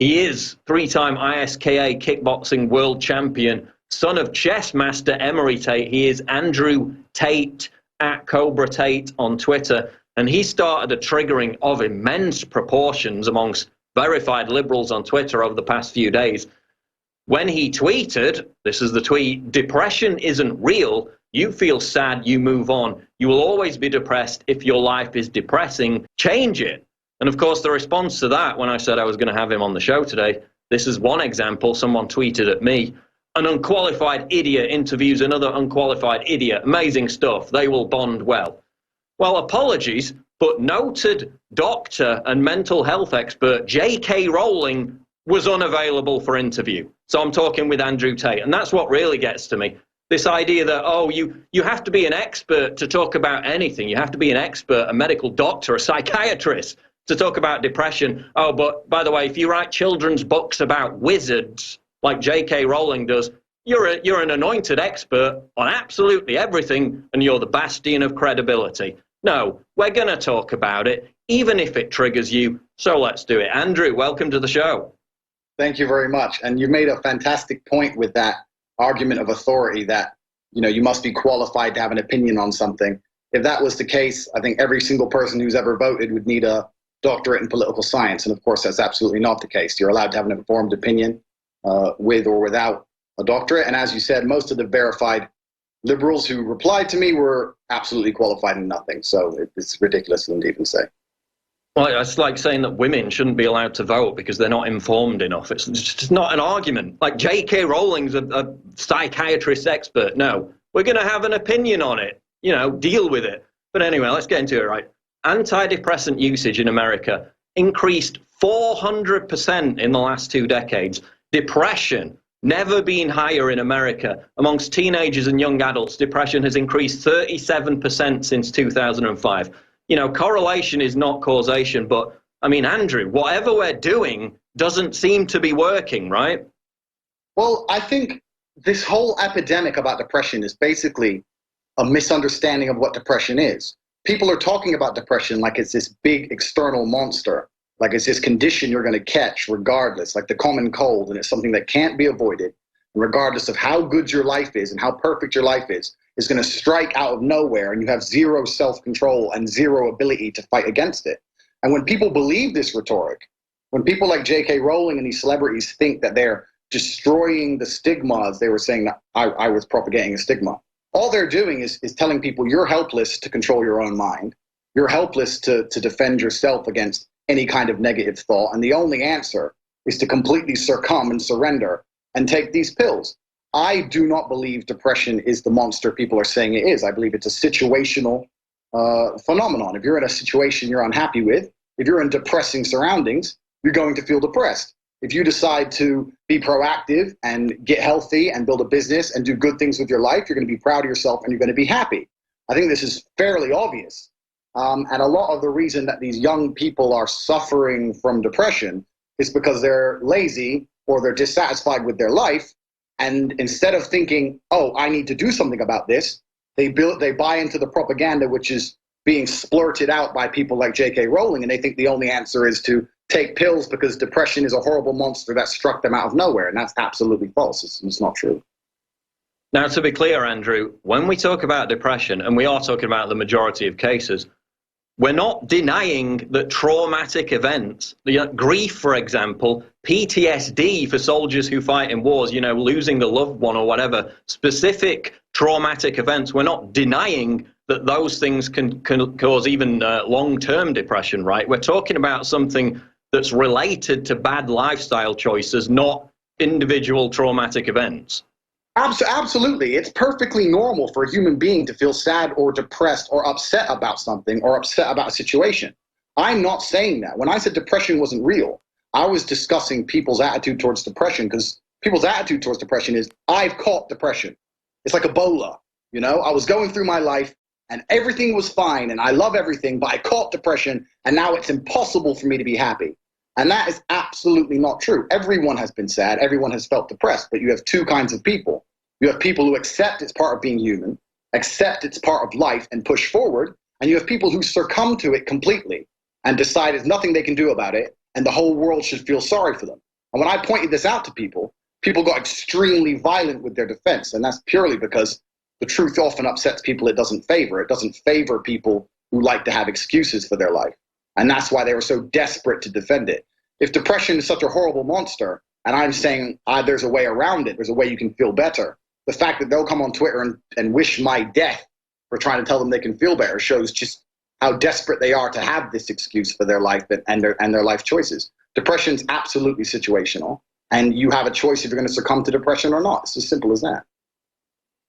He is three-time ISKA kickboxing world champion, son of chess master Emery Tate. He is Andrew Tate, at Cobra Tate on Twitter, and he started a triggering of immense proportions amongst verified liberals on Twitter over the past few days. When he tweeted, this is the tweet, "Depression isn't real. You feel sad, you move on. You will always be depressed if your life is depressing. Change it." And of course, the response to that, when I said I was going to have him on the show today, this is one example. Someone tweeted at me, "An unqualified idiot interviews another unqualified idiot. Amazing stuff. They will bond well." Well, apologies, but noted doctor and mental health expert J.K. Rowling was unavailable for interview. So I'm talking with Andrew Tate, and that's what really gets to me. This idea that, oh, you have to be an expert to talk about anything. You have to be an expert, a medical doctor, a psychiatrist to talk about depression. Oh, but by the way, if you write children's books about wizards, like J.K. Rowling does, you're an anointed expert on absolutely everything, and you're the bastion of credibility. No, we're going to talk about it, even if it triggers you, so let's do it. Andrew, welcome to the show. Thank you very much. And you made a fantastic point with that argument of authority that, you must be qualified to have an opinion on something. If that was the case, I think every single person who's ever voted would need a doctorate in political science. And of course, that's absolutely not the case. You're allowed to have an informed opinion with or without a doctorate. And as you said, most of the verified liberals who replied to me were absolutely qualified in nothing. So it's ridiculous for them to even say. Well, it's like saying that women shouldn't be allowed to vote because they're not informed enough. It's just not an argument. Like J.K. Rowling's a psychiatrist expert. No, we're going to have an opinion on it. Deal with it. But anyway, let's get into it, right? Antidepressant usage in America increased 400% in the last 2 decades. Depression, never been higher in America. Amongst teenagers and young adults, depression has increased 37% since 2005. Correlation is not causation, but I mean, Andrew, whatever we're doing doesn't seem to be working, right? Well, I think this whole epidemic about depression is basically a misunderstanding of what depression is. People are talking about depression like it's this big external monster, like it's this condition you're going to catch regardless, like the common cold, and it's something that can't be avoided. And regardless of how good your life is and how perfect your life is going to strike out of nowhere, and you have zero self-control and zero ability to fight against it. And when people believe this rhetoric, when people like J.K. Rowling and these celebrities think that they're destroying the stigma, as they were saying that I was propagating a stigma, all they're doing is telling people you're helpless to control your own mind. You're helpless to defend yourself against any kind of negative thought. And the only answer is to completely succumb and surrender and take these pills. I do not believe depression is the monster people are saying it is. I believe it's a situational phenomenon. If you're in a situation you're unhappy with, if you're in depressing surroundings, you're going to feel depressed. If you decide to be proactive and get healthy and build a business and do good things with your life, you're going to be proud of yourself and you're going to be happy. I think this is fairly obvious. And a lot of the reason that these young people are suffering from depression is because they're lazy or they're dissatisfied with their life. And instead of thinking, oh, I need to do something about this, they buy into the propaganda which is being splurted out by people like J.K. Rowling, and they think the only answer is to take pills because depression is a horrible monster that struck them out of nowhere. And that's absolutely false. It's not true. Now, to be clear, Andrew, when we talk about depression, and we are talking about the majority of cases, we're not denying that traumatic events, grief, for example, PTSD for soldiers who fight in wars, losing the loved one or whatever, specific traumatic events, we're not denying that those things can cause even long-term depression, right? We're talking about something that's related to bad lifestyle choices, not individual traumatic events. Absolutely. It's perfectly normal for a human being to feel sad or depressed or upset about something or upset about a situation. I'm not saying that. When I said depression wasn't real, I was discussing people's attitude towards depression, because people's attitude towards depression is, I've caught depression. It's like Ebola. I was going through my life and everything was fine and I love everything, but I caught depression and now it's impossible for me to be happy. And that is absolutely not true. Everyone has been sad. Everyone has felt depressed. But you have two kinds of people. You have people who accept it's part of being human, accept it's part of life and push forward. And you have people who succumb to it completely and decide there's nothing they can do about it and the whole world should feel sorry for them. And when I pointed this out to people, people got extremely violent with their defense. And that's purely because the truth often upsets people it doesn't favor. It doesn't favor people who like to have excuses for their life. And that's why they were so desperate to defend it. If depression is such a horrible monster, and I'm saying there's a way around it, there's a way you can feel better, the fact that they'll come on Twitter and wish my death for trying to tell them they can feel better shows just how desperate they are to have this excuse for their life and their life choices. Depression's absolutely situational, and you have a choice if you're going to succumb to depression or not. It's as simple as that.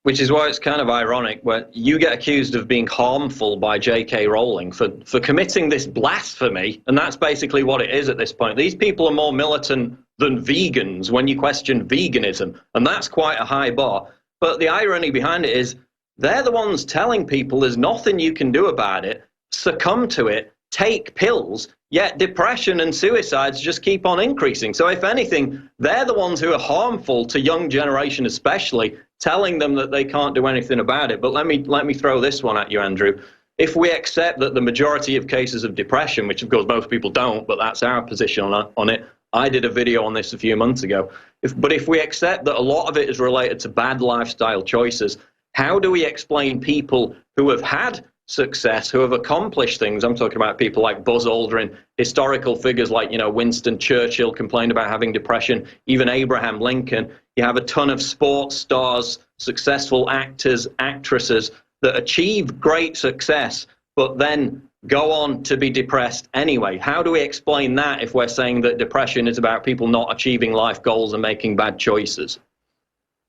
Which is why it's kind of ironic when you get accused of being harmful by J.K. Rowling for committing this blasphemy, and that's basically what it is at this point. These people are more militant than vegans when you question veganism, and that's quite a high bar. But the irony behind it is they're the ones telling people there's nothing you can do about it, succumb to it, take pills, yet depression and suicides just keep on increasing. So if anything, they're the ones who are harmful to young generation especially, telling them that they can't do anything about it. But let me throw this one at you, Andrew. If we accept that the majority of cases of depression, which of course most people don't, but that's our position on it, I did a video on this a few months ago. But if we accept that a lot of it is related to bad lifestyle choices, how do we explain people who have had success, who have accomplished things? I'm talking about people like Buzz Aldrin, historical figures like, Winston Churchill complained about having depression, even Abraham Lincoln. You have a ton of sports stars, successful actors, actresses that achieve great success, but then go on to be depressed anyway. How do we explain that if we're saying that depression is about people not achieving life goals and making bad choices?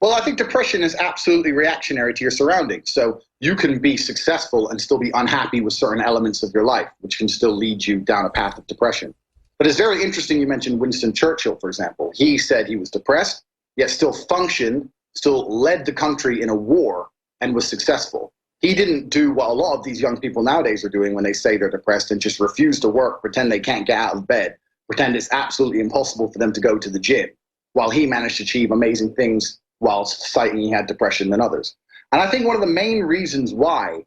Well, I think depression is absolutely reactionary to your surroundings. So you can be successful and still be unhappy with certain elements of your life, which can still lead you down a path of depression. But it's very interesting you mentioned Winston Churchill, for example. He said he was depressed, yet still functioned, still led the country in a war, and was successful. He didn't do what a lot of these young people nowadays are doing when they say they're depressed and just refuse to work, pretend they can't get out of bed, pretend it's absolutely impossible for them to go to the gym, while he managed to achieve amazing things while citing he had depression than others. And I think one of the main reasons why,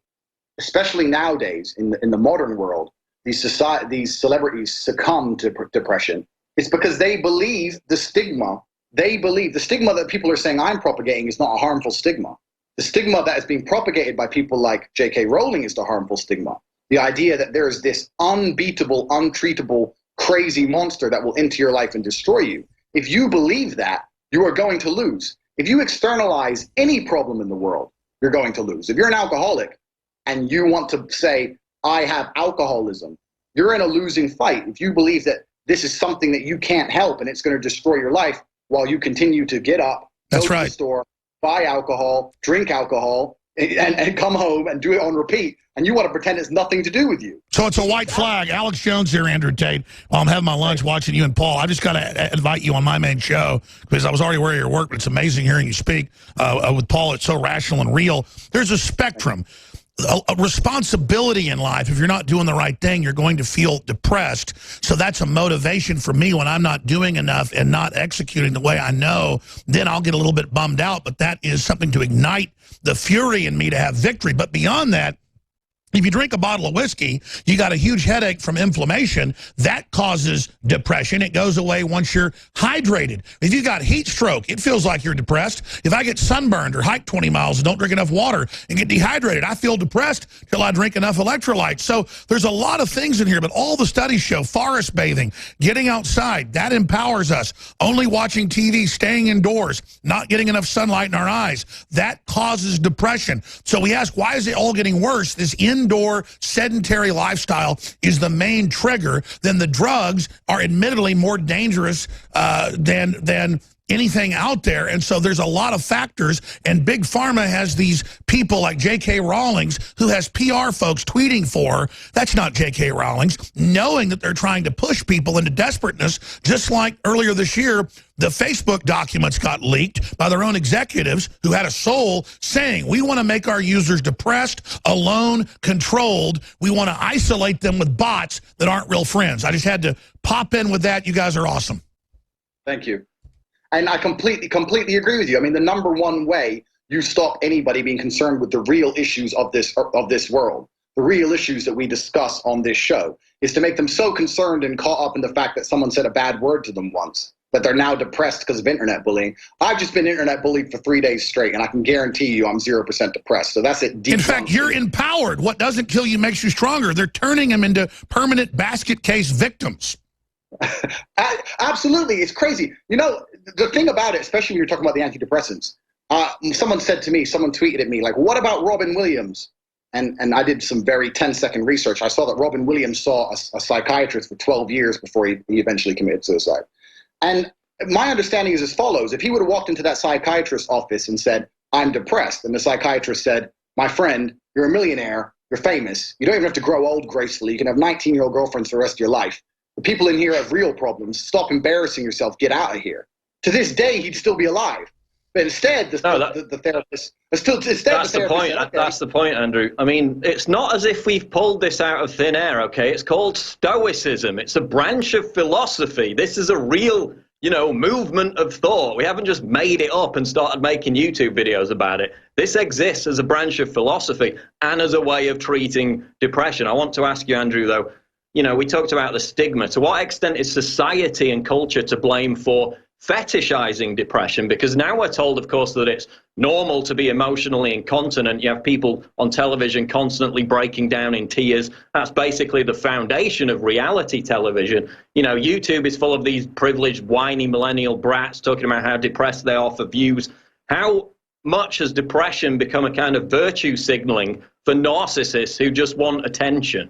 especially nowadays in the modern world, these celebrities succumb to depression is because they believe the stigma. They believe the stigma that people are saying I'm propagating is not a harmful stigma. The stigma that is being propagated by people like J.K. Rowling is the harmful stigma. The idea that there's this unbeatable, untreatable, crazy monster that will enter your life and destroy you. If you believe that, you are going to lose. If you externalize any problem in the world, you're going to lose. If you're an alcoholic and you want to say, I have alcoholism, you're in a losing fight. If you believe that this is something that you can't help and it's going to destroy your life while you continue to get up, go to the store, buy alcohol, drink alcohol, and come home and do it on repeat, and you want to pretend it's nothing to do with you. So it's a white flag. Alex Jones here, Andrew Tate. While I'm having my lunch watching you and Paul, I just got to invite you on my main show because I was already aware of your work, but it's amazing hearing you speak. With Paul, it's so rational and real. There's a spectrum. A responsibility in life. If you're not doing the right thing, you're going to feel depressed. So that's a motivation for me when I'm not doing enough and not executing the way I know, then I'll get a little bit bummed out. But that is something to ignite the fury in me to have victory. But beyond that, if you drink a bottle of whiskey, you got a huge headache from inflammation. That causes depression. It goes away once you're hydrated. If you got heat stroke, it feels like you're depressed. If I get sunburned or hike 20 miles and don't drink enough water and get dehydrated, I feel depressed till I drink enough electrolytes. So there's a lot of things in here, but all the studies show forest bathing, getting outside, that empowers us. Only watching TV, staying indoors, not getting enough sunlight in our eyes, that causes depression. So we ask, why is it all getting worse? This indoor sedentary lifestyle is the main trigger. Then the drugs are admittedly more dangerous than anything out there. And so there's a lot of factors, and Big Pharma has these people like J.K. Rowling's who has PR folks tweeting for, that's not J.K. Rowling's, knowing that they're trying to push people into desperateness, just like earlier this year, the Facebook documents got leaked by their own executives who had a soul saying, we want to make our users depressed, alone, controlled. We want to isolate them with bots that aren't real friends. I just had to pop in with that. You guys are awesome. Thank you. And I completely agree with you. I mean, the number one way you stop anybody being concerned with the real issues of this world, the real issues that we discuss on this show, is to make them so concerned and caught up in the fact that someone said a bad word to them once that they're now depressed because of internet bullying. I've just been internet bullied for 3 days straight, and I can guarantee you I'm 0% depressed. So that's it. In fact, you're empowered. What doesn't kill you makes you stronger. They're turning them into permanent basket case victims. Absolutely. It's crazy. You know, the thing about it, especially when you're talking about the antidepressants, someone said to me, someone tweeted at me, like, what about Robin Williams? And I did some very 10-second research. I saw that Robin Williams saw a psychiatrist for 12 years before he eventually committed suicide. And my understanding is as follows. If he would have walked into that psychiatrist's office and said, I'm depressed, and the psychiatrist said, my friend, you're a millionaire, you're famous, you don't even have to grow old gracefully, you can have 19-year-old girlfriends for the rest of your life. The people in here have real problems. Stop embarrassing yourself. Get out of here. To this day, he'd still be alive. But instead, the therapist... That's the point. Okay. That's the point, Andrew. I mean, it's not as if we've pulled this out of thin air, okay? It's called Stoicism. It's a branch of philosophy. This is a real, you know, movement of thought. We haven't just made it up and started making YouTube videos about it. This exists as a branch of philosophy and as a way of treating depression. I want to ask you, Andrew, though, you know, we talked about the stigma. To what extent is society and culture to blame for fetishizing depression? Because now we're told, of course, that it's normal to be emotionally incontinent. You have people on television constantly breaking down in tears. That's basically the foundation of reality television. You know, YouTube is full of these privileged, whiny millennial brats talking about how depressed they are for views. How much has depression become a kind of virtue signaling for narcissists who just want attention?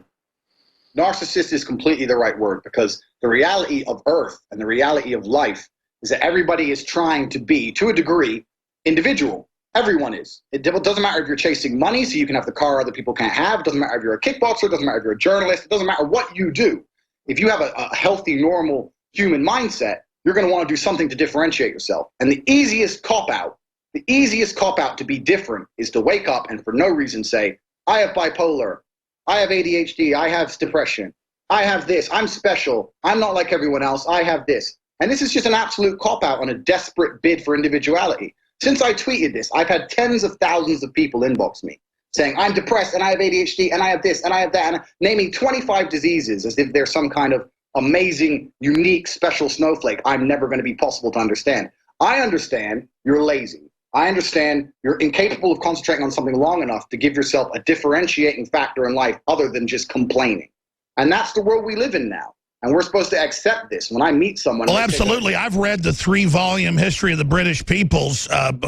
Narcissist is completely the right word, because the reality of Earth and the reality of life is that everybody is trying to be, to a degree, individual. Everyone is. It doesn't matter if you're chasing money so you can have the car other people can't have. It doesn't matter if you're a kickboxer. It doesn't matter if you're a journalist. It doesn't matter what you do. If you have a healthy, normal human mindset, you're going to want to do something to differentiate yourself. And the easiest cop-out to be different is to wake up and for no reason say, I have bipolar, I have ADHD, I have depression, I have this, I'm special, I'm not like everyone else, I have this. And this is just an absolute cop-out on a desperate bid for individuality. Since I tweeted this, I've had tens of thousands of people inbox me saying, I'm depressed and I have ADHD and I have this and I have that, and naming 25 diseases as if they're some kind of amazing, unique, special snowflake I'm never going to be possible to understand. I understand you're lazy. I understand you're incapable of concentrating on something long enough to give yourself a differentiating factor in life other than just complaining. And that's the world we live in now. And we're supposed to accept this. When I meet someone... Well, absolutely. I've read the 3-volume History of the British Peoples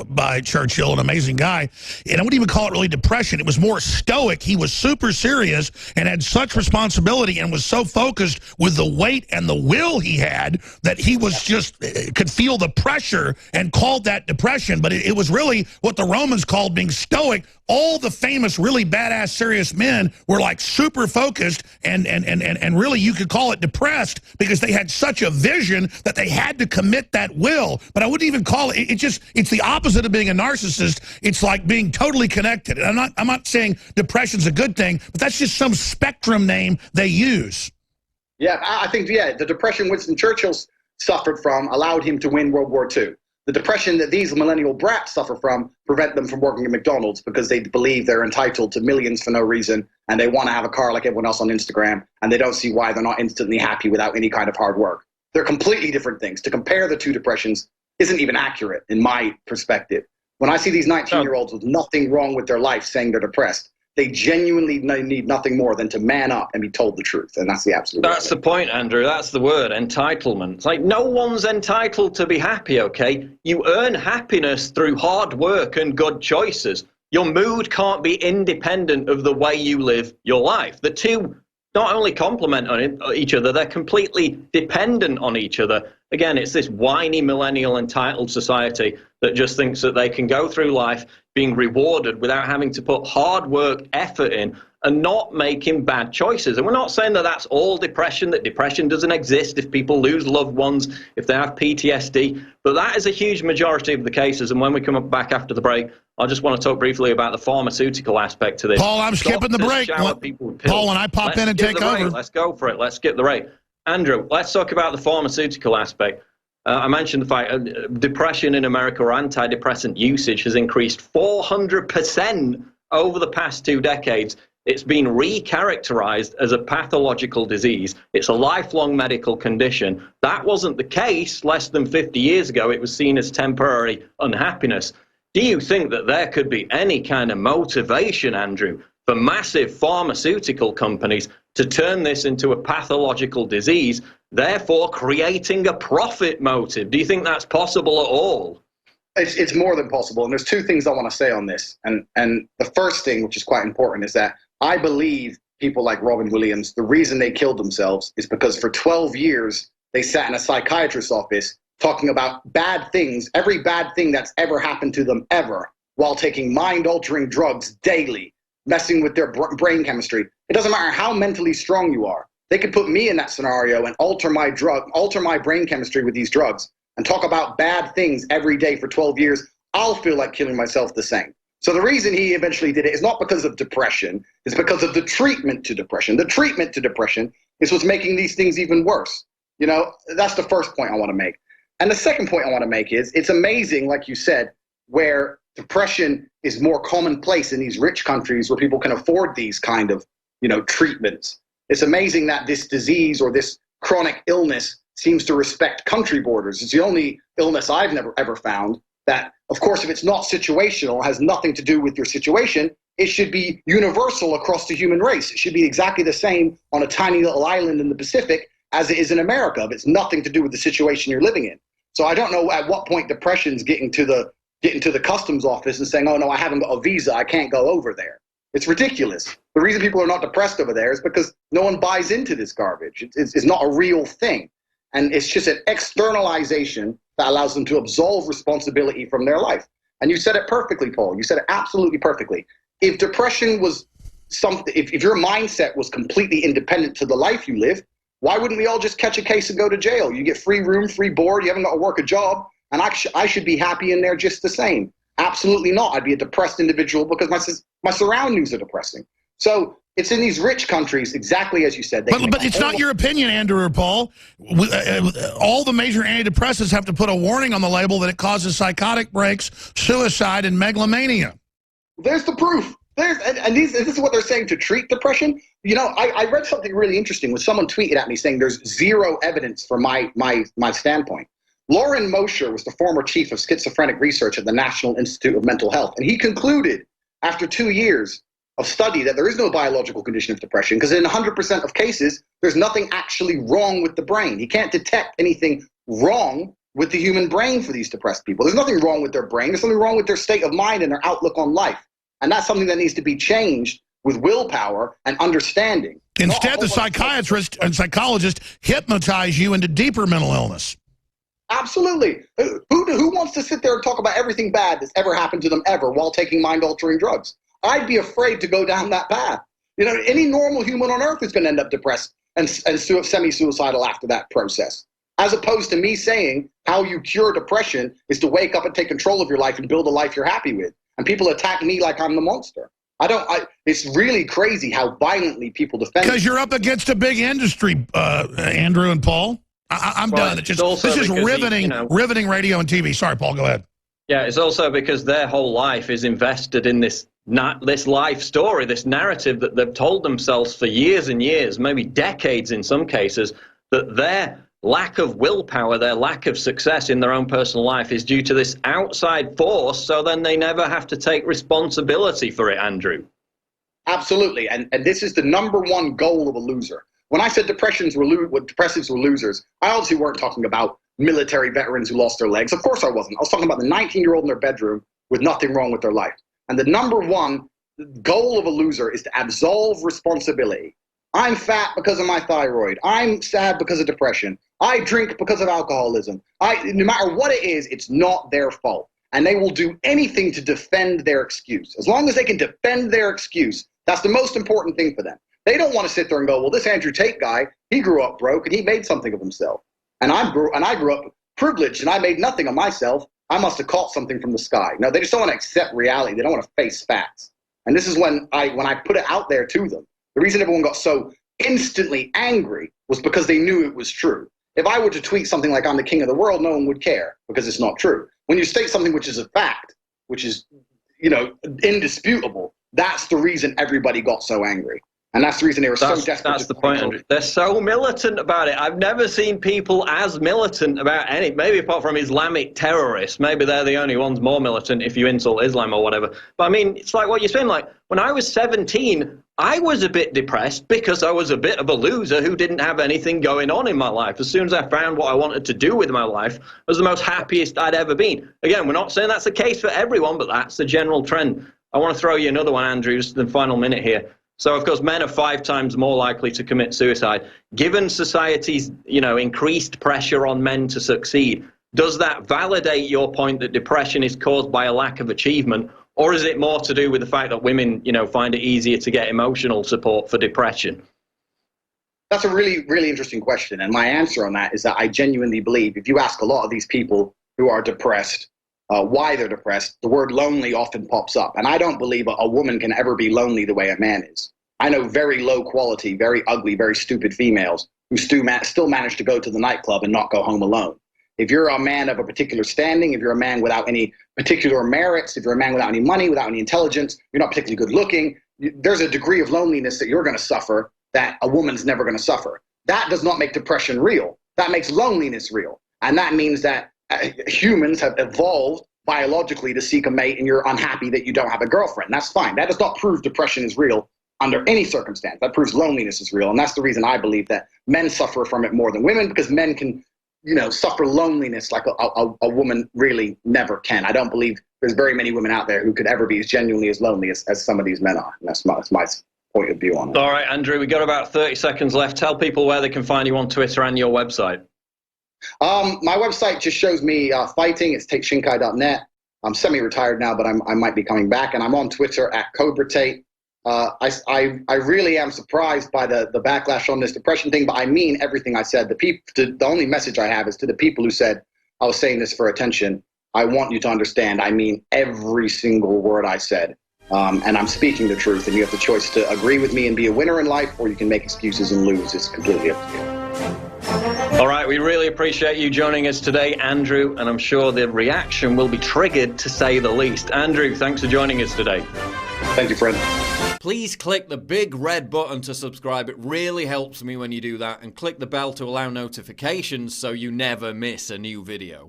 by Churchill, an amazing guy. And I wouldn't even call it really depression. It was more stoic. He was super serious and had such responsibility and was so focused with the weight and the will he had that he was just, could feel the pressure and called that depression. But it was really what the Romans called being stoic. All the famous, really badass, serious men were like super focused and really you could call it depressed because they had such a vision that they had to commit that will. But I wouldn't even call it, it's the opposite of being a narcissist. It's like being totally connected. And I'm not saying depression's a good thing, but that's just some spectrum name they use. Yeah, I think, the depression Winston Churchill suffered from allowed him to win World War II. The depression that these millennial brats suffer from prevent them from working at McDonald's because they believe they're entitled to millions for no reason and they want to have a car like everyone else on Instagram and they don't see why they're not instantly happy without any kind of hard work. They're completely different things. To compare the two depressions isn't even accurate in my perspective. When I see these 19-year-olds with nothing wrong with their life saying they're depressed, they genuinely need nothing more than to man up and be told the truth. And that's the absolute reality. That's the point, Andrew. That's the word, entitlement. It's like no one's entitled to be happy, okay? You earn happiness through hard work and good choices. Your mood can't be independent of the way you live your life. The two not only complement on each other, they're completely dependent on each other. Again, it's this whiny millennial entitled society that just thinks that they can go through life being rewarded without having to put hard work, effort in, and not making bad choices. And we're not saying that that's all depression, that depression doesn't exist if people lose loved ones, if they have PTSD, but that is a huge majority of the cases. And when we come back after the break, I just want to talk briefly about the pharmaceutical aspect to this. Paul, I'm skipping the break. Paul, when I pop in and take over. Let's go for it. Let's skip the break. Andrew, let's talk about the pharmaceutical aspect. I mentioned the fact depression in America, or antidepressant usage, has increased 400% over the past 2 decades. It's been recharacterized as a pathological disease. It's a lifelong medical condition. That wasn't the case less than 50 years ago. It was seen as temporary unhappiness. Do you think that there could be any kind of motivation, Andrew, for massive pharmaceutical companies to turn this into a pathological disease, therefore creating a profit motive? Do you think that's possible at all? It's more than possible. And there's two things I want to say on this. And the first thing, which is quite important, is that I believe people like Robin Williams, the reason they killed themselves is because for 12 years, they sat in a psychiatrist's office talking about bad things, every bad thing that's ever happened to them ever, while taking mind-altering drugs daily, messing with their brain chemistry. It doesn't matter how mentally strong you are. They could put me in that scenario and alter my brain chemistry with these drugs and talk about bad things every day for 12 years. I'll feel like killing myself the same. So the reason he eventually did it is not because of depression, it's because of the treatment to depression. The treatment to depression is what's making these things even worse. You know, that's the first point I want to make. And the second point I want to make is it's amazing, like you said, where depression is more commonplace in these rich countries where people can afford these kind of, you know, treatments. It's amazing that this disease or this chronic illness seems to respect country borders. It's the only illness I've never ever found that, of course, if it's not situational, has nothing to do with your situation, it should be universal across the human race. It should be exactly the same on a tiny little island in the Pacific as it is in America, if it's nothing to do with the situation you're living in. So I don't know at what point depression's getting to the customs office and saying, oh no, I haven't got a visa, I can't go over there. It's ridiculous. The reason people are not depressed over there is because no one buys into this garbage. It's not a real thing. And it's just an externalization that allows them to absolve responsibility from their life. And you said it perfectly, Paul. You said it absolutely perfectly. If depression was something, if your mindset was completely independent to the life you live, why wouldn't we all just catch a case and go to jail? You get free room, free board, you haven't got to work a job, and I should be happy in there just the same. Absolutely not. I'd be a depressed individual because my surroundings are depressing. So it's in these rich countries, exactly as you said. But it's not your opinion, Andrew or Paul. All the major antidepressants have to put a warning on the label that it causes psychotic breaks, suicide, and megalomania. There's the proof. This is what they're saying to treat depression. You know, I read something really interesting when someone tweeted at me saying there's zero evidence for my standpoint. Lauren Mosher was the former chief of schizophrenic research at the National Institute of Mental Health, and he concluded after 2 years of study that there is no biological condition of depression because in 100% of cases, there's nothing actually wrong with the brain. He can't detect anything wrong with the human brain for these depressed people. There's nothing wrong with their brain. There's something wrong with their state of mind and their outlook on life. And that's something that needs to be changed with willpower and understanding. Instead, the psychiatrist and psychologist hypnotize you into deeper mental illness. Absolutely. Who wants to sit there and talk about everything bad that's ever happened to them ever while taking mind-altering drugs? I'd be afraid to go down that path. You know, any normal human on earth is going to end up depressed and semi-suicidal after that process. As opposed to me saying how you cure depression is to wake up and take control of your life and build a life you're happy with. And people attack me like I'm the monster. It's really crazy how violently people defend. Because you're up against a big industry, Andrew and Paul. I'm done. This is riveting radio and TV. Sorry, Paul, go ahead. Yeah, it's also because their whole life is invested in this life story, this narrative that they've told themselves for years and years, maybe decades in some cases, that their lack of willpower, their lack of success in their own personal life is due to this outside force, so then they never have to take responsibility for it, Andrew. Absolutely, and this is the number one goal of a loser. When I said depressives were losers, I obviously weren't talking about military veterans who lost their legs. Of course I wasn't. I was talking about the 19-year-old in their bedroom with nothing wrong with their life. And the number one goal of a loser is to absolve responsibility. I'm fat because of my thyroid. I'm sad because of depression. I drink because of alcoholism. No matter what it is, it's not their fault. And they will do anything to defend their excuse. As long as they can defend their excuse, that's the most important thing for them. They don't want to sit there and go, well, this Andrew Tate guy, he grew up broke and he made something of himself. And I grew up privileged and I made nothing of myself. I must have caught something from the sky. No, they just don't want to accept reality. They don't want to face facts. And this is when I put it out there to them. The reason everyone got so instantly angry was because they knew it was true. If I were to tweet something like I'm the king of the world, no one would care because it's not true. When you state something which is a fact, which is, indisputable, That's the reason everybody got so angry. And that's the reason they were so desperate. That's the point, Andrew. They're so militant about it. I've never seen people as militant about any, maybe apart from Islamic terrorists. Maybe they're the only ones more militant if you insult Islam or whatever. But I mean, it's like what you're saying. Like, when I was 17, I was a bit depressed because I was a bit of a loser who didn't have anything going on in my life. As soon as I found what I wanted to do with my life, I was the most happiest I'd ever been. Again, we're not saying that's the case for everyone, but that's the general trend. I want to throw you another one, Andrew, just the final minute here. So, of course, men are 5 times more likely to commit suicide. Given society's, increased pressure on men to succeed, does that validate your point that depression is caused by a lack of achievement? Or is it more to do with the fact that women, find it easier to get emotional support for depression? That's a really, really interesting question. And my answer on that is that I genuinely believe if you ask a lot of these people who are depressed, why they're depressed, the word lonely often pops up. And I don't believe a woman can ever be lonely the way a man is. I know very low quality, very ugly, very stupid females who still manage to go to the nightclub and not go home alone. If you're a man of a particular standing, if you're a man without any particular merits, if you're a man without any money, without any intelligence, you're not particularly good looking, there's a degree of loneliness that you're going to suffer that a woman's never going to suffer. That does not make depression real. That makes loneliness real. And that means that humans have evolved biologically to seek a mate, and you're unhappy that you don't have a girlfriend. That's fine. That does not prove depression is real under any circumstance. That proves loneliness is real. And that's the reason I believe that men suffer from it more than women, because men can, suffer loneliness like a woman really never can. I don't believe there's very many women out there who could ever be as genuinely as lonely as some of these men are. And that's my point of view on it. All right, Andrew, we got about 30 seconds left. Tell people where they can find you on Twitter and your website. My website just shows me fighting. It's tateshinkai.net. I'm semi-retired now, but I might be coming back. And I'm on Twitter at Cobra Tate. I really am surprised by the backlash on this depression thing, but I mean everything I said. The only message I have is to the people who said I was saying this for attention. I want you to understand I mean every single word I said. And I'm speaking the truth, and you have the choice to agree with me and be a winner in life, or you can make excuses and lose. It's completely up to you. All right, we really appreciate you joining us today, Andrew, and I'm sure the reaction will be triggered, to say the least. Andrew, thanks for joining us today. Thank you, friend. Please click the big red button to subscribe. It really helps me when you do that. And click the bell to allow notifications so you never miss a new video.